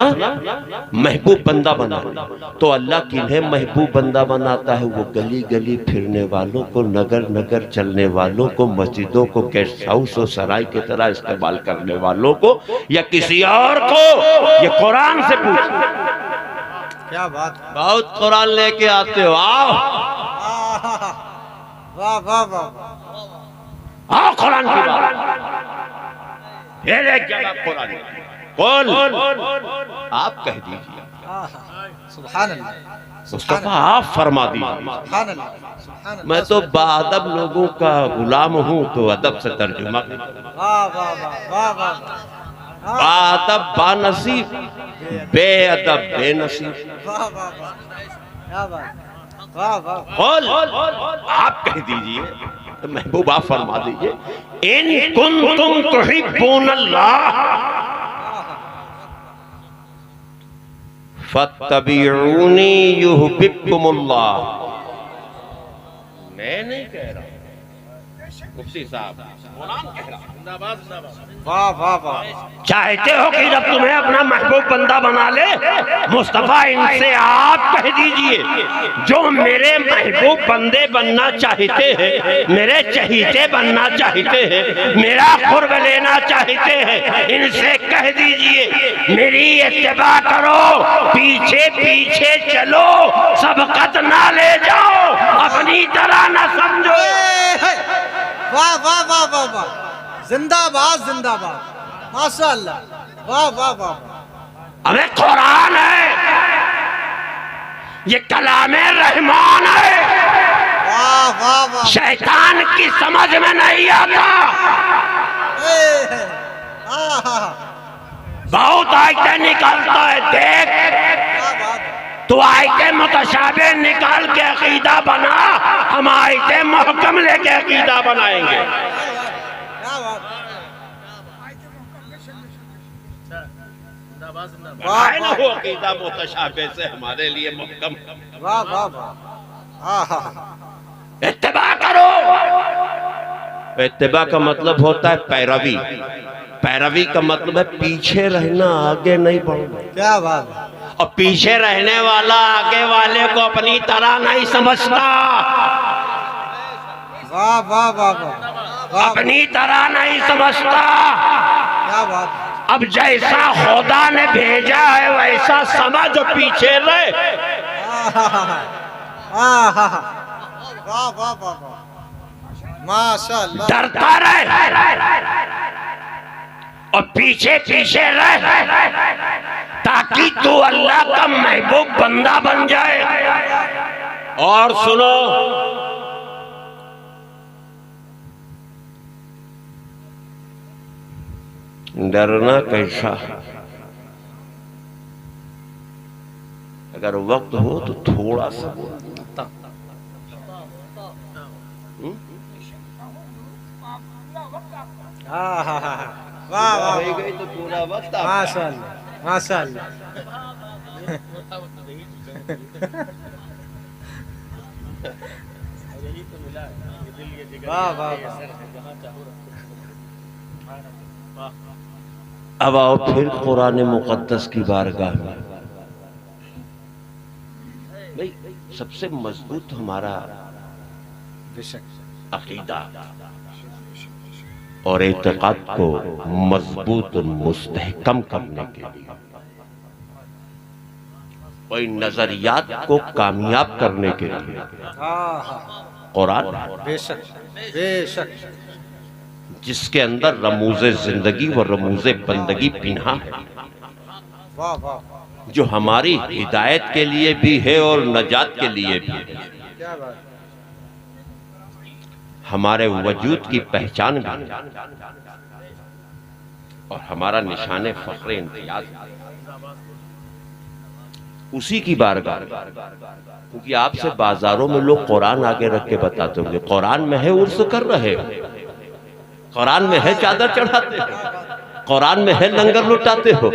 महबूब बंदा बना, तो अल्लाह किन्हें महबूब बंदा बनाता है? वो गली गली फिरने वालों को, नगर नगर चलने वालों को, मस्जिदों को गेस्ट हाउस और सराय की तरह इस्तेमाल करने वालों को, या किसी और को? ये कुरान से पूछ। क्या बात, बहुत कुरान लेके आते हो, आओ वाह वाह वाह, आओ कुरान की बात। फिर एक जगह कुरान कौन आप कह दीजिए, सुभान अल्लाह, मुस्तफा आप फरमा दीजिए। सुभान अल्लाह, सुभान अल्लाह। मैं तो बाअदब लोगों का गुलाम हूँ, तो अदब से तर्जुमा। वाह वाह वाह वाह वाह, बाअदब बानसीब, बेअदब बेनसीब। वाह वाह वाह, क्या बात, वाह वाह। कौल आप कह दीजिए, तो महबूब आप फरमा दीजिए, इन कुंतुम तुहिब्बूनल्लाह फत्तबिऊनी युहिब्बुकुमुल्लाह। मैं नहीं कह रहा, मुफ्ती साहब कह रहा। वाह वाह वाह, चाहते हो कि जब तुम्हें अपना महबूब बंदा बना ले, मुस्तफा इनसे आप कह दीजिए, जो मेरे महबूब बंदे बनना चाहते हैं, मेरे चहीते बनना चाहते हैं, मेरा कुर्ब लेना चाहते हैं, इनसे कह दीजिए मेरी इत्तिबा करो, पीछे पीछे चलो, सबकत ना ले जाओ, अपनी तरह ना समझो। वाह वाह वाह वाह वाह, जिंदाबाद जिंदाबाद, माशाअल्लाह, वाह वाह वाह। अबे कुरान है, ये कलामे रहमान है, वाह वाह वाह, शैतान की समझ में नहीं आता। बहुत आयतें निकालता है, देख क्या बात है, तो आयतें मुतशाबे निकाल के अकीदा बना, हम आयतें मुहकम लेके अकीदा बनाएंगे। क्या बात, बनाए ना हो अकीदा मुतशाबे से हमारे लिए मुहकम। वाह वाह वाह, इत्तिबा करो। इत्तिबा का मतलब होता है पैरवी, पैरवी का मतलब है पीछे रहना, आगे नहीं बढ़ना। क्या बात है, और पीछे रहने वाला आगे वाले को अपनी तरह नहीं समझता, वाह वाह वाह वाह, अपनी तरह नहीं समझता। क्या बात है, अब जैसा खुदा ने भेजा है वैसा समझ, पीछे रहे। वाह वाह वाह वाह, माशाअल्लाह, डरता रहे और पीछे पीछे रहे, ताकि तू अल्लाह का महबूब बंदा बन जाए। और सुनो, डरना कैसा, अगर वक्त हो तो थोड़ा सा वाह वाह, गई तो पूरा वक्त माशाअल्लाह माशाअल्लाह, वाह वाह वाह। अब आओ फिर कुरान मुकद्दस की बारगाह में। भाई सबसे मजबूत हमारा अकीदा और एतकाद को मजबूत और मुस्तहकम करने के लिए, कोई नजरियात को कामयाब करने के लिए कुरान बेशक बेशक, जिसके अंदर रमूज़े जिंदगी व रमूज़े बंदगी पिन्हा है, वाह वाह, जो हमारी हिदायत के लिए भी है और नजात के लिए भी है, क्या बात, हमारे वजूद की पहचान भी है और हमारा निशाने फख्र इम्तियाज उसी की बारगाह। क्योंकि आपसे बाजारों में लोग कुरान आगे रख के बताते होंगे, कुरान में है उर्स कर रहे हो, कुरान में है चादर चढ़ाते हैं, कुरान में है लंगर लुटाते हो,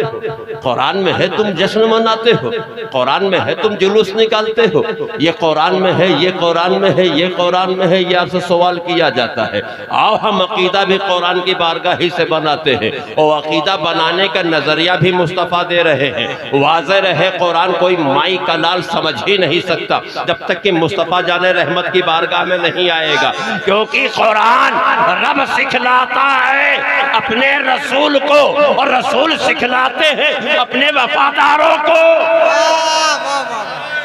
कुरान में है तुम जश्न मनाते हो, कुरान में है तुम जुलूस निकालते हो, ये कुरान में है, ये कुरान में है, ये कुरान में है। ये आपसे सवाल किया जाता है। आओ हम अकीदा भी कुरान की बारगाह ही से बनाते हैं और अकीदा बनाने का नजरिया भी मुस्तफ़ा दे रहे हैं। वाज़ेह रहे कुरान कोई माई का लाल समझ ही नहीं सकता जब तक कि मुस्तफ़ा जाने रहमत की बारगाह में नहीं आएगा, क्योंकि कुरान रब सिखलाता है अपने रसूल को और रसूल सिखलाते हैं अपने वफादारों को।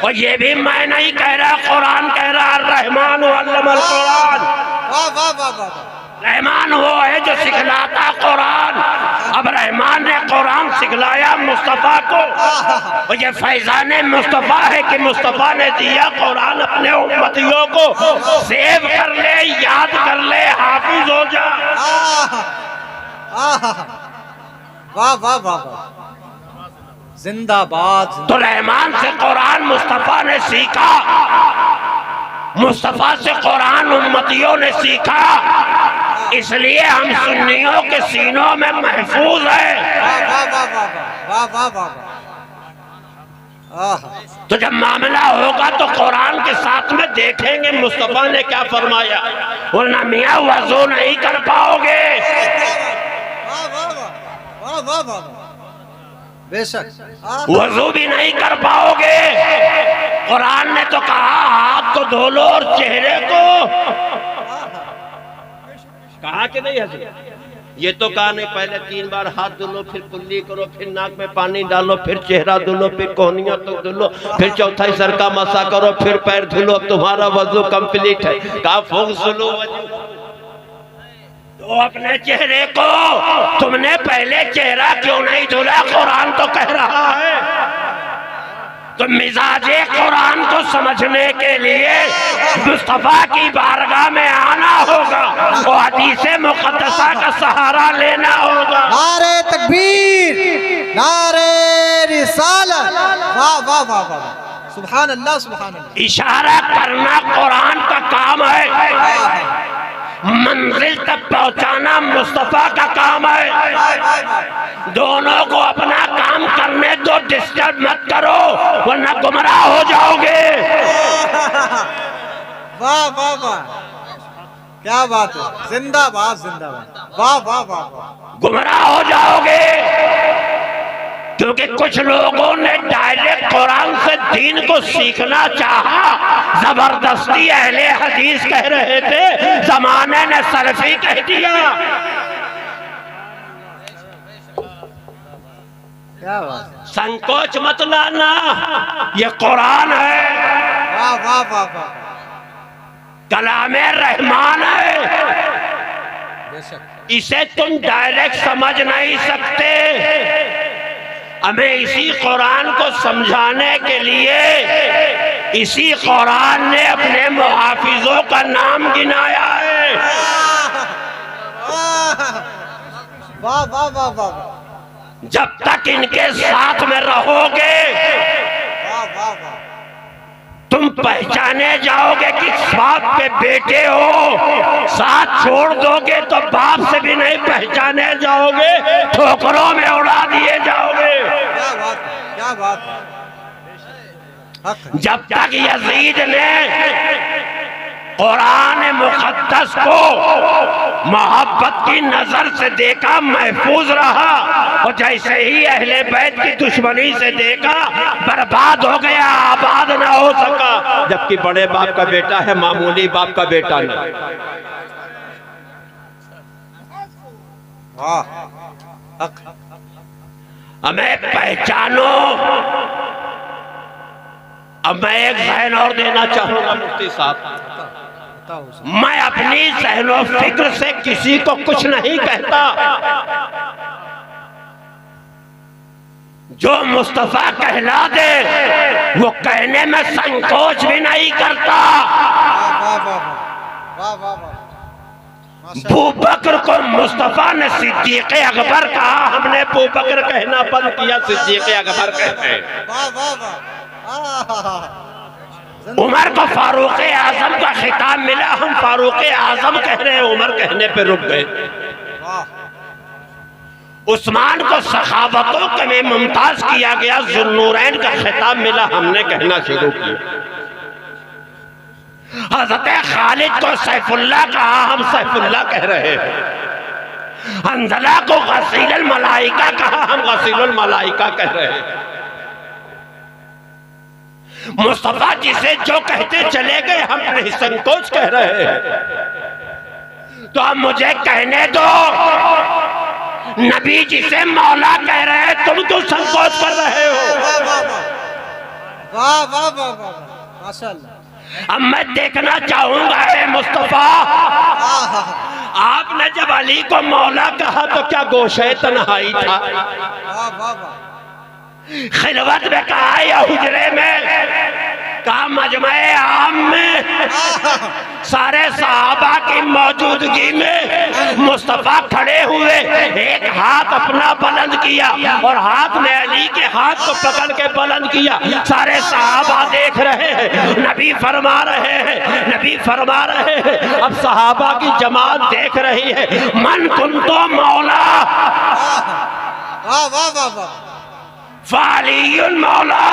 और ये भी मैं नहीं कह रहा, कुरान कह रहा, रहमान अल्लमल कुरान। रहमान वो है जो सिखलाता कुरान। अब रहमान ने कुरान सिखलाया मुस्तफ़ा को, और ये फैजान मुस्तफ़ा है कि मुस्तफ़ा ने दिया कुरान अपने उम्मतियों को सेव कर ले, याद कर ले, हाफिज हो जा। वाह वाह वाह वाह, जिंदाबाद। तो रहमान से कुरान मुस्तफ़ा ने सीखा, मुस्तफ़ा से कुरान उम्मतियों ने सीखा, इसलिए हम सुन्नियों के सीनों में महफूज है। वाह वाह वाह वाह वाह वाह वाह। तो जब मामला होगा तो कुरान के साथ में देखेंगे मुस्तफ़ा ने क्या फरमाया, वरना मियाँ वज़ू नहीं कर पाओगे। बेशक वज़ू भी नहीं कर पाओगे। कुरान ने तो कहा हाथ को धो लो और चेहरे को, कहा कि नहीं हज़रत? ये तो कहा नहीं, पहले 3 बार हाथ धुलो, फिर कुल्ली करो, फिर नाक में पानी डालो, फिर चेहरा धुलो, फिर कोहनियां तो धुलो, फिर चौथाई सर का मसा करो, फिर पैर धुलो, अब तुम्हारा वज़ू कंप्लीट है। कहा फुग़सुलू वजू, तो अपने चेहरे को तुमने पहले चेहरा क्यों नहीं धुला? कुरान तो कह रहा है। तो मिजाजे कुरान को समझने के लिए मुस्तफ़ा की बारगाह में आना होगा और हदीसे मुक़द्दसा का सहारा लेना होगा। नारे तकबीर, नारे रिसालत, वाह वाह वाह वाह, सुभान अल्लाह सुभान अल्लाह। इशारा करना कुरान का काम है, मंजिल तक पहुंचाना मुस्तफ़ा का काम है। दोनों को अपना काम करने दो, डिस्टर्ब मत करो वरना गुमराह हो जाओगे। वाह वाह वाह, क्या बात है, जिंदाबाद जिंदाबाद, वाह वाह वाह वाह। गुमराह हो जाओगे क्योंकि कुछ लोगों ने डायरेक्ट कुरान से दीन को सीखना चाहा, जबरदस्ती अहले हदीस कह रहे थे, जमाने ने सलफी कह दिया। क्या बात है, संकोच मत लाना, ये कुरान है, वाह वाह वाह वाह, कलामे रहमान है, बेशक। इसे तुम डायरेक्ट समझ नहीं सकते। हमें इसी कुरान को समझाने के लिए इसी कुरान ने अपने मुहाफिजों का नाम गिनाया है। वाह वाह वाह वाह, जब तक इनके साथ में रहोगे वाह वाह वाह, तुम पहचाने जाओगे कि बाप के बेटे हो। साथ छोड़ दोगे तो बाप से भी नहीं पहचाने जाओगे, ठोकरों में उड़ा दिए जाओगे। क्या बात है, क्या बात है, हक। जब तक यजीद ने कुरान मुक़द्दस को मोहब्बत की नजर से देखा, महफूज रहा, और जैसे ही अहले बैत की दुश्मनी से देखा, बर्बाद हो गया, आबाद ना हो सका। जबकि बड़े बाप का बेटा है, मामूली बाप का बेटा नहीं। वाह, हक। हमें पहचानो। अब मैं एक ज़हन और देना चाहूंगा मुफ्ती साहब, मैं अपनी ज़हनो फिक्र से किसी को कुछ नहीं कहता। जो मुस्तफ़ा कहला दे वो कहने में संकोच भी नहीं करता। वाह वाह वाह वाह वाह वाह, अबू बकर को मुस्तफ़ा ने सिद्दीक़ अकबर कहा, हमने अबू बकर कहना बंद किया, सिद्दीक़ अकबर कहते हैं। वाह वाह वाह, उमर को फारूक आजम का खिताब मिला, हम फारूक आजम कह रहे हैं, उमर कहने पे रुक गए। उस्मान को सखावतों के में मुमताज किया गया, जुन्नूरैन का खिताब मिला, हमने कहना शुरू किया। हजरत खालिद को सैफुल्लाह कहा, हम सैफुल्लाह कह रहे हैं। हंजला को गसीलुल मलाइका कहा, हम गसीलुल मलाइका कह रहे हैं। मुस्तफा जिसे जो कहते चले गए, हम निसंकोच कह रहे हैं। तो अब मुझे कहने दो, नबी जिसे मौला कह रहे हैं, तुम तो संकोच कर रहे हो। वाह वाह वाह वाह, माशाअल्लाह। अब मैं देखना चाहूंगा है मुस्तफा, आपने जब अली को मौला कहा तो क्या गोशे तन्हाई था? वाह वाह वाह। खिलवत में कहा या हुजरे में कहा, मजमे आम में, सारे सहाबा की मौजूदगी में मुस्तफा खड़े हुए, एक हाथ अपना बुलंद किया और हाथ में अली के हाथ को पकड़ के बुलंद किया। सारे सहाबा देख रहे हैं, नबी फरमा रहे हैं, नबी फरमा रहे हैं। अब सहाबा की जमात देख रही है, मन कुंतो मौला, वाह वाह वाह वाह। फालियुल मौला,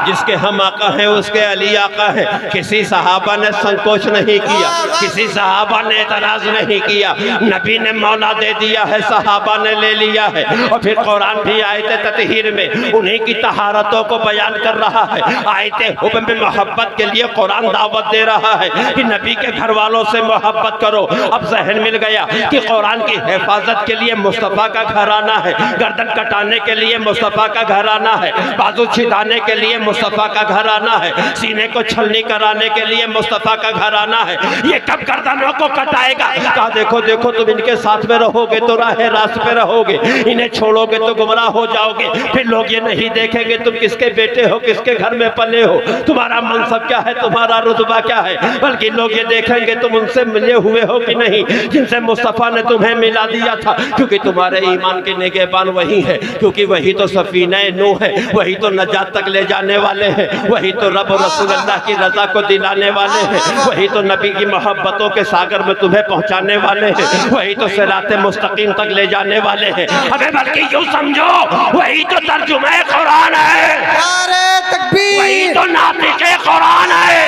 जिसके हम आका हैं उसके अली आका है। किसी सहाबा ने संकोच नहीं किया, किसी सहाबा ने एतराज नहीं किया। नबी ने मौला दे दिया है, सहाबा ने ले लिया है। और फिर कुरान भी आयत ततहीर में उन्हीं की तहारतों को बयान कर रहा है। आयत हुब में मोहब्बत के लिए कुरान दावत दे रहा है कि नबी के घर वालों से मोहब्बत करो। अब जहन मिल गया कि कुरान की हिफाजत के लिए मुस्तफ़ा का घराना है, गर्दन कटाने के लिए मुस्तफ़ा का घराना है, बाजू छिदाने के लिए मुस्तफा का घराना है, सीने को छलनी कराने के लिए मुस्तफा का घराना है। ये कब गर्दनों को कटाएगा? कहा देखो देखो, तुम इनके साथ में रहोगे तो राह रास्त पे रहोगे, इन्हें छोड़ोगे तो गुमराह हो जाओगे। फिर लोग ये नहीं देखेंगे तुम किसके बेटे हो, किसके घर में पले हो, तुम्हारा मनसब क्या है, तुम्हारा रुतबा क्या है, बल्कि लोग ये देखेंगे तुम उनसे मिले हुए हो कि नहीं जिनसे मुस्तफा ने तुम्हें मिला दिया था। क्योंकि तुम्हारे ईमान के निगहबान वही है, क्योंकि वही तो सफीना नूह है, वही तो नजात तक ले जाने वाले हैं, वही तो रब और रसूल अल्लाह की रजा को दिलाने वाले हैं, वही तो नबी की मोहब्बतों के सागर में तुम्हें पहुंचाने वाले हैं, वही तो सिराते मुस्तकीम तक ले जाने वाले हैं। अबे बल्कि यूं समझो, वही तो तर्जुमे कुरान है, नारे तकबीर, वही तो नातिक़े कुरान है।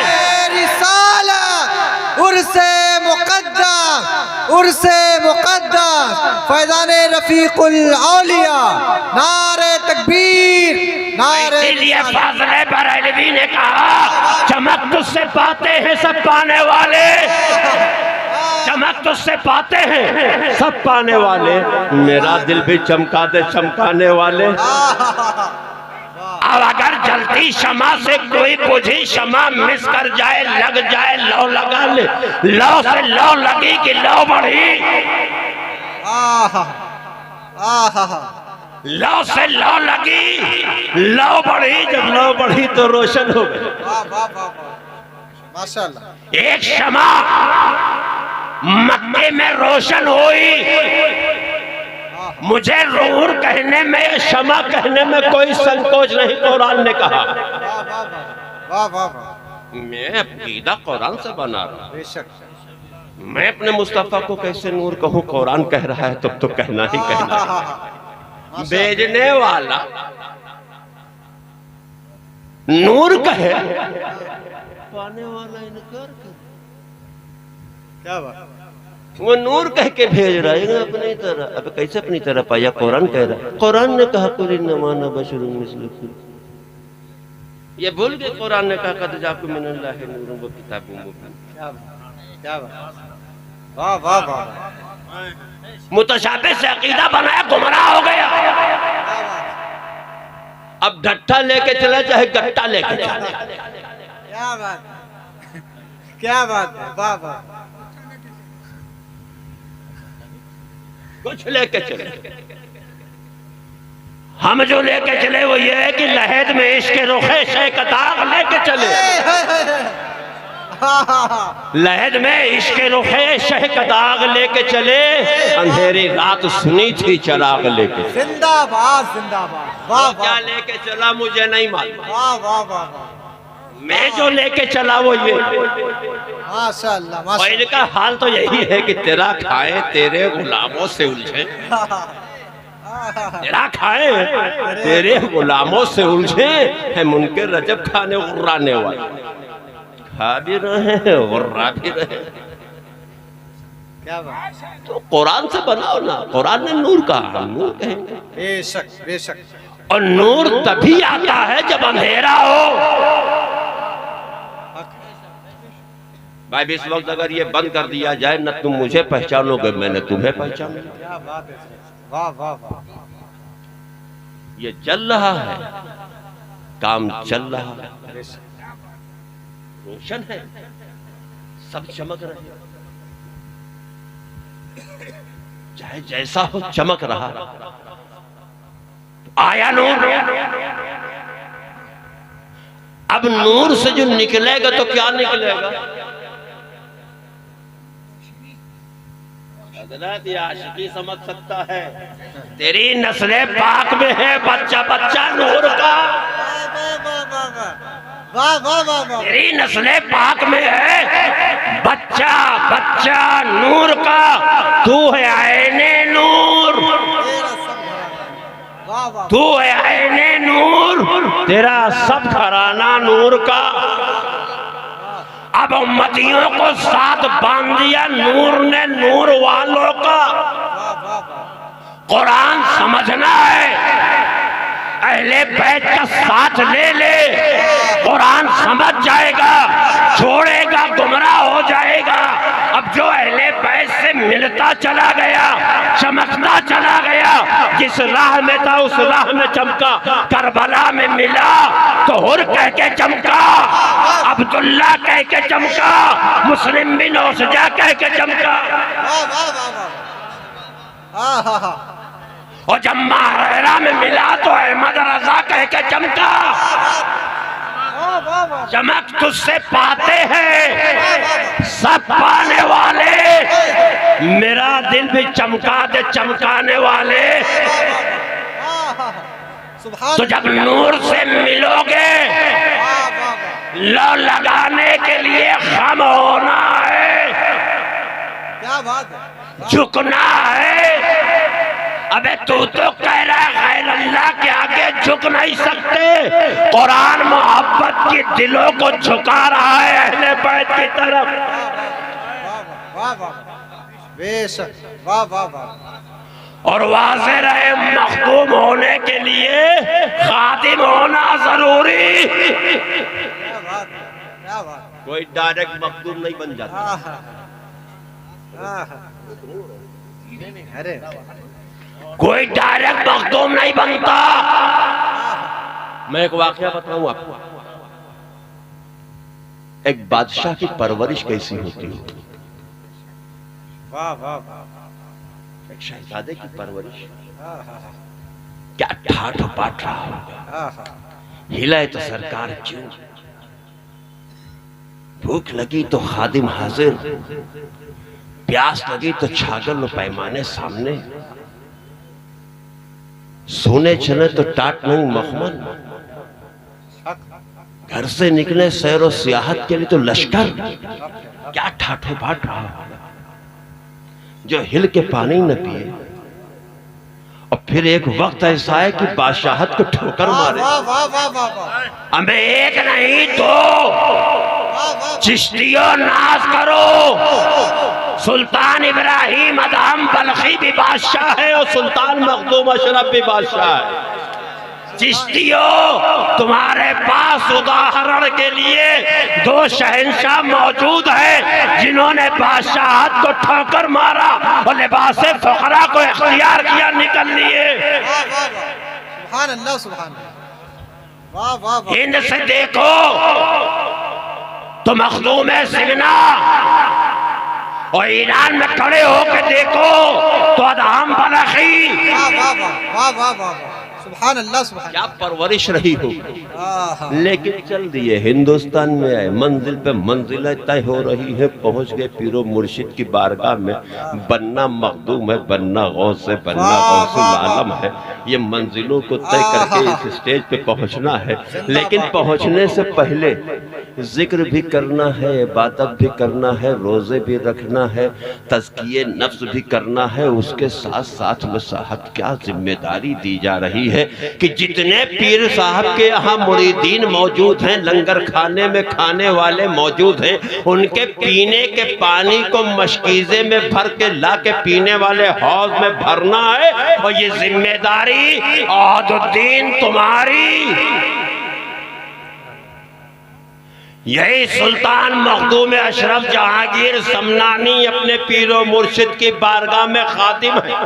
रिसालत उर्से मुक़द्दस, उर्से मुक़द्दस, फैज़ाने रफ़ीकुल औलिया, नारे तकबीर, नारे। इसलिए फाज़िले बरेलवी ने कहा, चमक तुझसे पाते हैं सब पाने वाले, चमक तुझसे पाते हैं सब पाने वाले, मेरा दिल भी चमका दे चमकाने वाले। अब अगर जलती शमा से कोई बुझी शमा मिस कर जाए, लग जाए लौ लगा ले, लौ से लौ लगी कि लौ बढ़ी, लौ से लौ लगी लौ बढ़ी, जब लौ बढ़ी तो रोशन हो गई। माशाअल्लाह। एक शमा मक्के में रोशन हुई, मुझे रूर कहने में, शमा कहने में कोई संकोच नहीं, कुरान ने कहा। वाह वाह वाह। मैं अकीदा कुरान से बना रहा हूं, बेशक। मैं अपने मुस्तफा को कैसे नूर कहूं? कुरान कह रहा है तब तो कहना ही कहना है। भेजने वाला नूर कहे, पाने वाला इनकार करे। क्या बात। वो नूर कह के भेज रहा है अपनी तरह। अब कैसे अपनी तरह पाया? कुरान कह रहा है, कुरान ने कहा कुल इन्नमा अना बशरुम मिस्लुकुम। ये भूल गए, कुरान ने कहा कद जाकुम मिनल्लाहि नूरुन व किताबुम मुबीन। क्या बात। वाह वाह वाह। मुतशाबिह से अकीदा बनाया, गुमराह हो गया। अब ढट्ठा लेके चले चाहे गट्टा लेके चले। क्या बात, क्या बात। वाह वाह। कुछ लेके चले, हम जो लेके चले वो ये है कि लहद में इश्क रुखे शे का दाग लेके चले, लहद में इश्क रुखे शे का दाग लेके चले, अंधेरी रात सुनी थी चराग लेके। जिंदाबाद जिंदाबाद। वाह क्या लेके चला मुझे नहीं मालूम, वाह वाह वाह। मैं जो लेके चला वो ये। माशाअल्लाह और माशाअल्लाह। इनका हाल तो यही है कि तेरा खाए तेरे गुलामों से उलझे। तेरा खाए, तेरे गुलामों से उलझे है मुनकर रजब खाने उर्राने वाले, खा भी रहे हैं उर्रा भी रहे। क्या बात, तो कुरान से बनाओ ना, कुरान ने नूर कहा, नूर कहेंगे। बेशक बेशक। और नूर तभी आता है जब अंधेरा हो। भाई इस वक्त अगर ये बंद कर दिया जाए, न तुम मुझे पहचानोगे मैंने तुम्हें पहचाना। क्या बात है, वाह वाह वाह। ये चल रहा है, काम चल रहा है, रोशन है, सब चमक रहे हैं, चाहे जैसा हो चमक रहा। आया नूर, अब नूर से जो निकलेगा तो क्या निकलेगा? आशिकी समझ सकता है, तेरी नस्ले पाक में है बच्चा बच्चा नूर का, वाह वाह वाह वाह। तेरी नस्ले पाक में है बच्चा बच्चा नूर का, तू है आईने नूर, वाह वाह। तू है आईने नूर, तेरा सब घराना नूर का। अब उम्मतियों को साथ बांध दिया नूर ने, नूर वालों का। कुरान समझना है, अहले बैत का साथ ले ले, कुरान समझ जाएगा, छोड़ेगा गुमराह हो जाएगा। अब जो अहले बैत से मिलता चला गया, चमकता चला गया, जिस राह में था उस राह में चमका, करबला में मिला तो हुर कह के चमका, अब्दुल्ला कह के चमका, मुस्लिम बिन औसजा कह के चमका। और जब महरेरा में मिला तो अहमद रजा कह के चमका। चमक तुझसे पाते हैं सब पाने वाले, मेरा दिल भी चमका दे चमकाने वाले। तो जब नूर से मिलोगे, लो लगाने के लिए खम होना है, क्या बात है, झुकना है। अबे तू तो कह रहा है गैर अल्लाह के आगे झुक नहीं सकते, कुरान मोहब्बत की दिलों को झुका रहा है अहले बैत की तरफ। वाह वाह, बेशक, वाह वाह वाह। और वाज़े रहे, मखदूम होने के लिए खादिम होना जरूरी। क्या बात, क्या बात। कोई डायरेक्ट मखदूम नहीं बन जाता। अरे कोई डायरेक्ट मखदूम नहीं बनता। मैं एक वाकया बताऊं आपको, एक बादशाह की परवरिश कैसी होती है। वाह वाह वाह। एक शहजादे की परवरिश, क्या ठाठ बाट रहा होगा, हिलाए तो सरकार क्यों, भूख लगी तो खादिम हाजिर, प्यास लगी तो छागल पैमाने सामने, सोने चले तो टाट नहीं मखमल, घर से निकले सैर और सियाहत के लिए तो लश्कर, क्या ठाठो बाट रहा होगा, जो हिल के पानी न पिए। और फिर एक वक्त ऐसा है कि बादशाहत को ठोकर मारे। अबे एक नहीं दो, चिश्तियों नाज करो, सुल्तान इब्राहिम अदहम बल्खी भी बादशाह है और सुल्तान मखदूम अशरफ भी बादशाह है। चिश्तियों, तुम्हारे पास उदाहरण के लिए दो शहंशाह मौजूद हैं जिन्होंने बादशाहत को ठोकर मारा और लिबासे फखरा को इख्तियार किया, निकल लिए। सुभान अल्लाह, सुभान अल्लाह, वाह वाह वाह। हिंद से देखो तो मखदूम सिगना, और ईरान में खड़े होकर देखो तो अदहम बलखी। वाह वाह वाह वाह वाह वाह। सुभान अल्लाह सुभान क्या परवरिश रही हो। अल्लाह। लेकिन चल दिए हिंदुस्तान में आए, मंजिल पे मंजिलें तय हो रही है, पहुंच गए पीरो मुर्शिद की बारगाह में। बनना मखदूम है, बनना गौस है, बनना गौसुल आलम है। ये मंजिलों को तय करके इस स्टेज पे पहुंचना है। लेकिन पहुंचने से पहले जिक्र भी करना है, इबादत भी करना है, रोजे भी रखना है, तज़किये नफ्स भी करना है। उसके साथ साथ में साहब क्या जिम्मेदारी दी जा रही है कि जितने पीर साहब के यहाँ मुरीदीन मौजूद हैं, लंगर खाने में खाने वाले मौजूद हैं, उनके पीने के पानी को मशकीज़े में भर के ला के पीने वाले हौज में भरना है। और ये जिम्मेदारी अहदुद्दीन तुम्हारी। यही सुल्तान मखदूम अशरफ जहांगीर समनानी अपने पीरो मुर्शिद की बारगाह में खादिम है।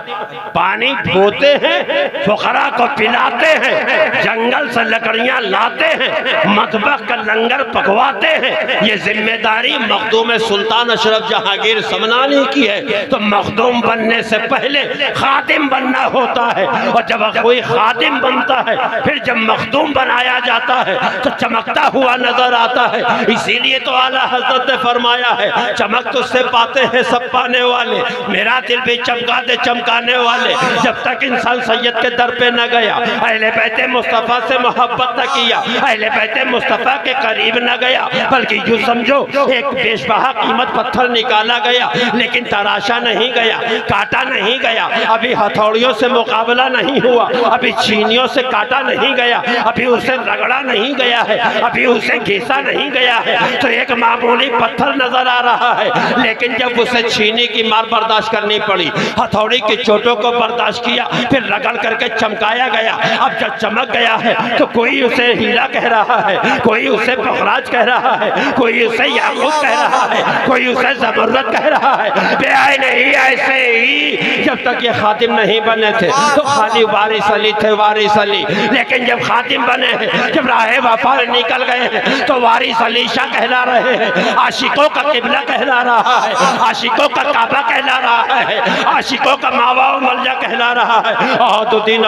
पानी ढोते हैं, फुकरा को पिलाते हैं, जंगल से लकड़ियां लाते हैं, मतबख का लंगर पकवाते हैं। ये जिम्मेदारी मखदूम सुल्तान अशरफ जहांगीर समनानी की है। तो मखदूम बनने से पहले खादिम बनना होता है, और जब कोई खादिम बनता है फिर जब मखदूम बनाया जाता है तो चमकता हुआ नजर आता है। इसीलिए तो आला हजरत ने फरमाया है, चमक तुझसे पाते हैं सब पाने वाले, मेरा दिल भी चमका दे चमकाने वाले। जब तक इंसान सैयद के दर पे न गया, अहले बैते मुस्तफ़ा से मोहब्बत न किया, अहले बैते मुस्तफ़ा के करीब न गया, बल्कि यूं समझो एक बेशबहा कीमत पत्थर निकाला गया, लेकिन तराशा नहीं गया, काटा नहीं गया, अभी हथौड़ियों से मुकाबला नहीं हुआ, अभी छीनियों से काटा नहीं गया, अभी उसे रगड़ा नहीं गया है, अभी उसे घिसा नहीं गया है। तो एक मामूली पत्थर नजर आ रहा है, लेकिन जब उसे छीनी की मार बर्दाश्त करनी पड़ी, हथौड़ी की चोटों को बर्दाश्त किया, फिर रगड़ करके चमकाया गया। अब जब चमक गया है तो कोई उसे हीरा कह रहा है, कोई उसे बखराज कह रहा है, कोई उसे याकूत कह रहा है, कोई उसे जबरदस्त कह रहा है। बेआई नहीं ऐसे ही जब तक ये खादिम नहीं बने थे तो खाली वारिस अली थे, वारिस अली। लेकिन जब खादिम बने हैं, जब राहे वफा निकल गए हैं तो वारिस अलीशा कहला रहे हैं, आशिकों का किबला कहला रहा है, आशिकों का काबा कहला रहा है, आशिकों का मावा मलजा कहला रहा है। अहदुद्दीन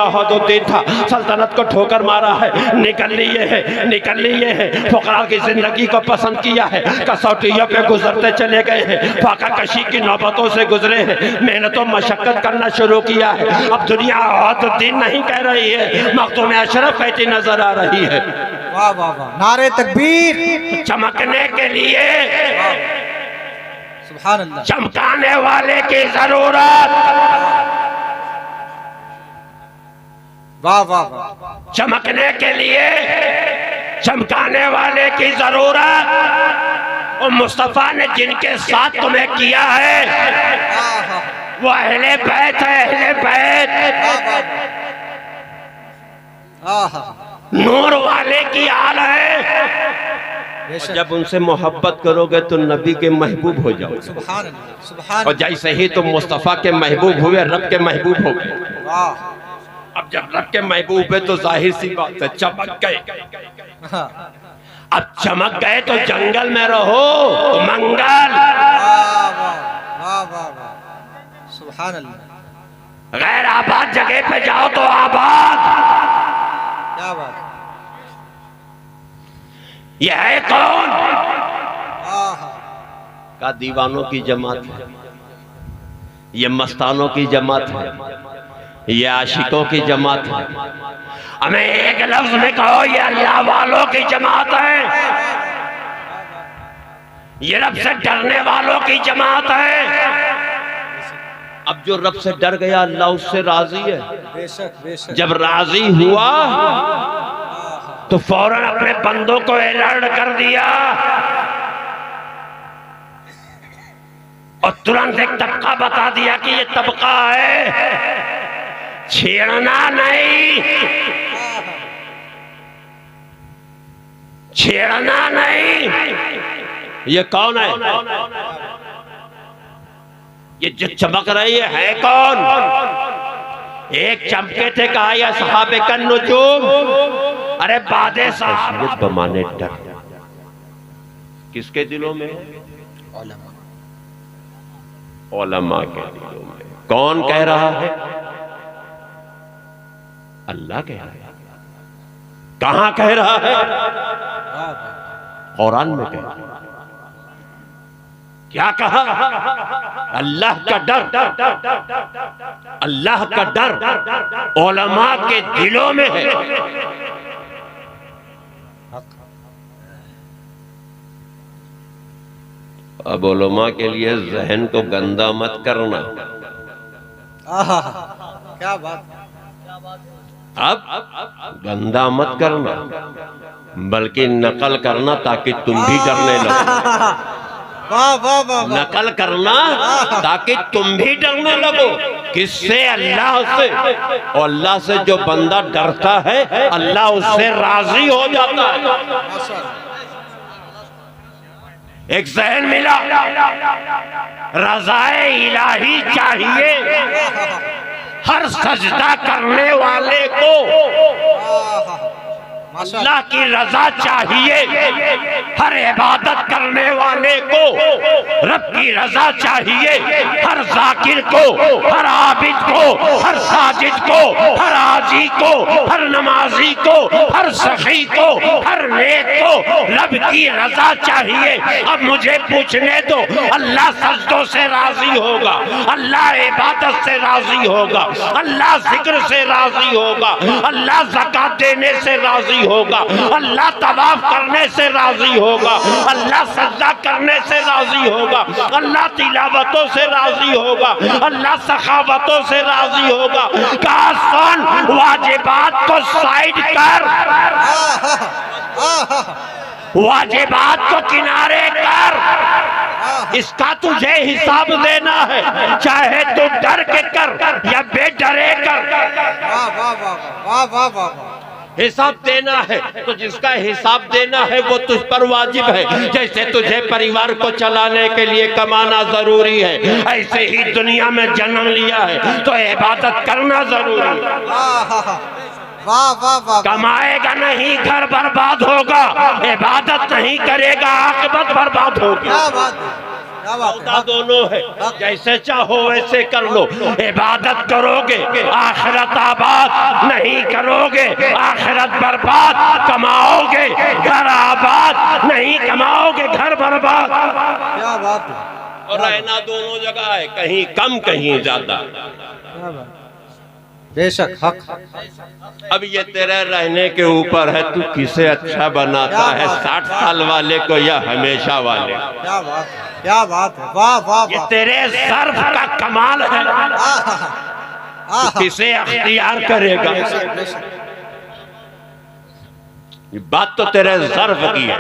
था, सल्तनत को ठोकर मारा है, निकल लिए है, फुकरा की जिंदगी को पसंद किया है, कसौटियों पे गुजरते चले गए हैं, फाका कशी की नौबतों से गुजरे हैं, मेहनतों मशक्कत करना शुरू किया है। अब दुनिया अहदुद्दीन नहीं कह रही है, मखदूम अशरफ कहती नजर आ रही है। वाह वाह वाह, नारे तकबीर। चमकने के लिए सुभान अल्लाह, चमकाने वाले की जरूरत। वाह वाह वाह, चमकने के लिए चमकाने वाले की जरूरत। और मुस्तफा ने जिनके साथ तुम्हें किया है वो अहले बैत है, अहले बैत। नूर वाले की आल है। जब उनसे मोहब्बत करोगे तो नबी के महबूब हो जाओ। सुभान अल्लाह, सुभान। और जैसे ही तुम मुस्तफा के महबूब हुए, रब के महबूब हो गए। वाह। अब जब रब के महबूब है तो जाहिर सी बात है चमक गए। अब चमक गए तो जंगल में रहो तो मंगल। वाह वाह वाह वाह, सुभान अल्लाह। गैर आबाद जगह पे जाओ तो आबाद। क्या बात। यह है कौन? का दीवानों की जमात है, ये मस्तानों की जमात है, ये आशिकों की जमात है। हमें एक लफ्ज में कहो ये अल्लाह वालों की जमात है, ये रब से डरने वालों की जमात है। अब जो रब से डर गया अल्लाह उससे राजी है। बेशक बेशक। जब राजी हुआ तो फौरन अपने बंदों को अलर्ट कर दिया और तुरंत एक तबका बता दिया कि ये तबका है, छेड़ना नहीं, छेड़ना नहीं। ये कौन है? ये जो चमक रही है कौन? एक चमके थे, कहा या सहाबे का नुजूम। अरे बादे साहब बमाने डर किसके दिलों में? उलमा के दिलों में। कौन कह रहा है? अल्लाह कह रहा है। कहां कह रहा है? कुरान में कह रहा है। क्या कहा? अल्लाह का डर, अल्लाह का डर उलमा के दिलों में है। अब उलमा के लिए जहन को गंदा मत करना। क्या बात। अब गंदा मत करना, बल्कि नकल करना ताकि तुम भी डरने लगो। वाह वाह वाह। नकल करना ताकि तुम भी डरने लगो। किससे? अल्लाह से। और अल्लाह से जो बंदा डरता है अल्लाह उससे राजी हो जाता है। एक जहन मिला, रज़ाए इलाही चाहिए हर सजदा करने वाले को। अल्लाह की रजा चाहिए हर इबादत करने वाले को। रब की रजा चाहिए हर जाकिर को, हर आबिद को, हर साजिद को, हर आजी को, हर नमाजी को, हर सखी को, हर नेक को। रब की रजा चाहिए। अब मुझे पूछने दो, अल्लाह सजदों से राजी होगा, अल्लाह इबादत से राजी होगा, अल्लाह जिक्र से राजी होगा, अल्लाह ज़कात देने से राजी होगा, अल्लाह तवाफ करने से राजी होगा, अल्लाह सजदा करने से राजी होगा, अल्लाह तिलावतों से राजी होगा, अल्लाह सखावतों से राजी होगा। कहा सुन, वाजिबात को साइड कर, वाजिबात को किनारे कर, इसका तुझे हिसाब देना है, चाहे तू डर के कर या बेडरे कर। वाह वाह वाह वाह वाह। हिसाब देना है तो जिसका हिसाब देना है वो तुझ पर वाजिब है। जैसे तुझे परिवार को चलाने के लिए कमाना जरूरी है, ऐसे ही दुनिया में जन्म लिया है तो इबादत करना जरूरी है। वाह वाह वाह। कमाएगा नहीं घर बर्बाद होगा, इबादत नहीं करेगा आखिरत बर्बाद होगी। क्या बात, क्या बात है। दोनों है, जैसे चाहो वैसे कर लो। इबादत करोगे आखिरत आबाद, नहीं करोगे आखिरत बर्बाद। कमाओगे घर आबाद, नहीं कमाओगे घर बर्बाद। क्या बात है। और रहना दोनों जगह है, कहीं कम कहीं ज्यादा। क्या बात। बेशक हक। अब ये तेरे रहने के ऊपर है, तू किसे अच्छा बनाता है, 60 साल वाले को या हमेशा वाले। क्या बात है, क्या बात है। वाह वाह। ये तेरे सर्फ का कमाल है, किसे अख्तियार करेगा। ये बात तो तेरे सर्फ की है।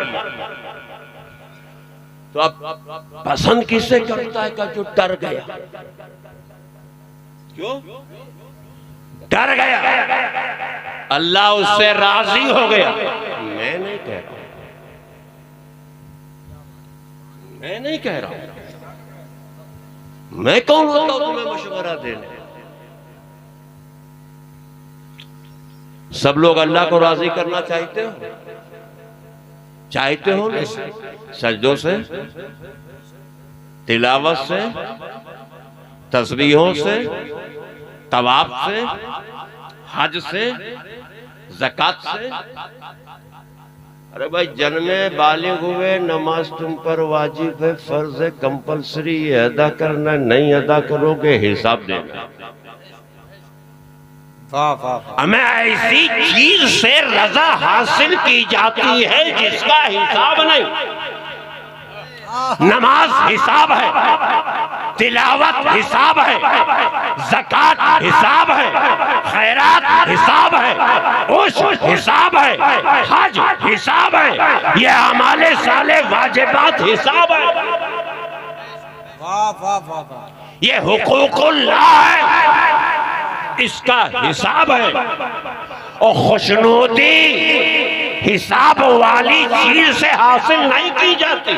तो अब पसंद किसे करता है का जो डर गया। क्यों डर गया? अल्लाह उससे राजी हो गया। मैं नहीं कह रहा, मैं नहीं कह रहा, मैं कौन होता हूं तुम्हें मशवरा देने। सब लोग अल्लाह को राजी करना चाहते हो, चाहते हो ना? सजदों से, तिलावत से, तस्बीहों से, तवाफ से, हज से, ज़कात से। अरे भाई जन्मे बालिग हुए, नमाज तुम पर वाजिब है, फर्ज है, कंपलसरी है, अदा करना, नहीं अदा करोगे हिसाब देना। वाह वाह। हमें ऐसी चीज से रजा हासिल की जाती है जिसका हिसाब नहीं। नमाज हिसाब है, तिलावत हिसाब है, ज़कात हिसाब है, खैरात हिसाब है, उस हिसाब है, हज हिसाब है, ये अमाले साले वाजिबात हिसाब है। वाह वाह वाह। ये हुकूकुल्लाह है, इसका हिसाब है। और खुशनूदी हिसाब वाली चीज से हासिल नहीं की जाती,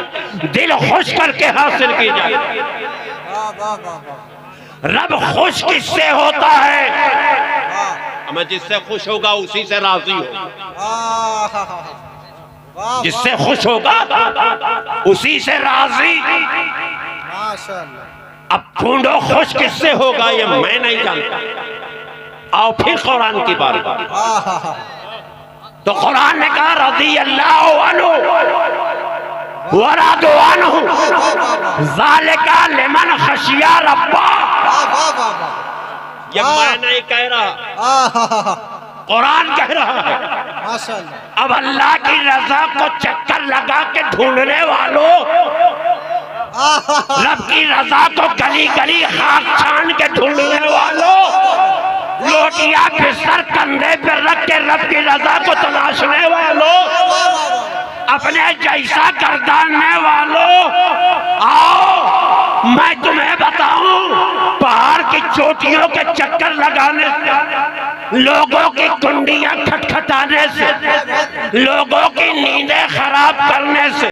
दिल खुश करके हासिल की जाती। रब खुश किससे होता है? मैं जिससे खुश होगा उसी से राजी हो। जिससे खुश होगा उसी से राजी। माशाअल्लाह। अब ढूंढो खुश किससे होगा, ये मैं नहीं जानता। आओ फिर कुरान की बारी। आहा, तो कुरान ने कहा रज़ी अल्लाहु अन्हु व रज़ू अन्हु ज़ालिका लिमन खशिया रब्बा। वाह वाह वाह वाह, ये मैं नहीं कह रहा, आहा, कुरान कह रहा है। माशाअल्लाह, अब अल्लाह की रजा को चक्कर लगा के ढूंढने वालों, आहा, रब की रजा को गली गली हाथ छान के ढूंढने वालों, लोटिया बिस्तर कंधे पर रख के रब की रजा को तलाशने वालों, अपने जैसा गर्दानने वालों, आओ मैं तुम्हें बताऊं, पहाड़ की चोटियों के चक्कर लगाने से, लोगों की कुंडियां खटखटाने से, लोगों की नींदें खराब करने से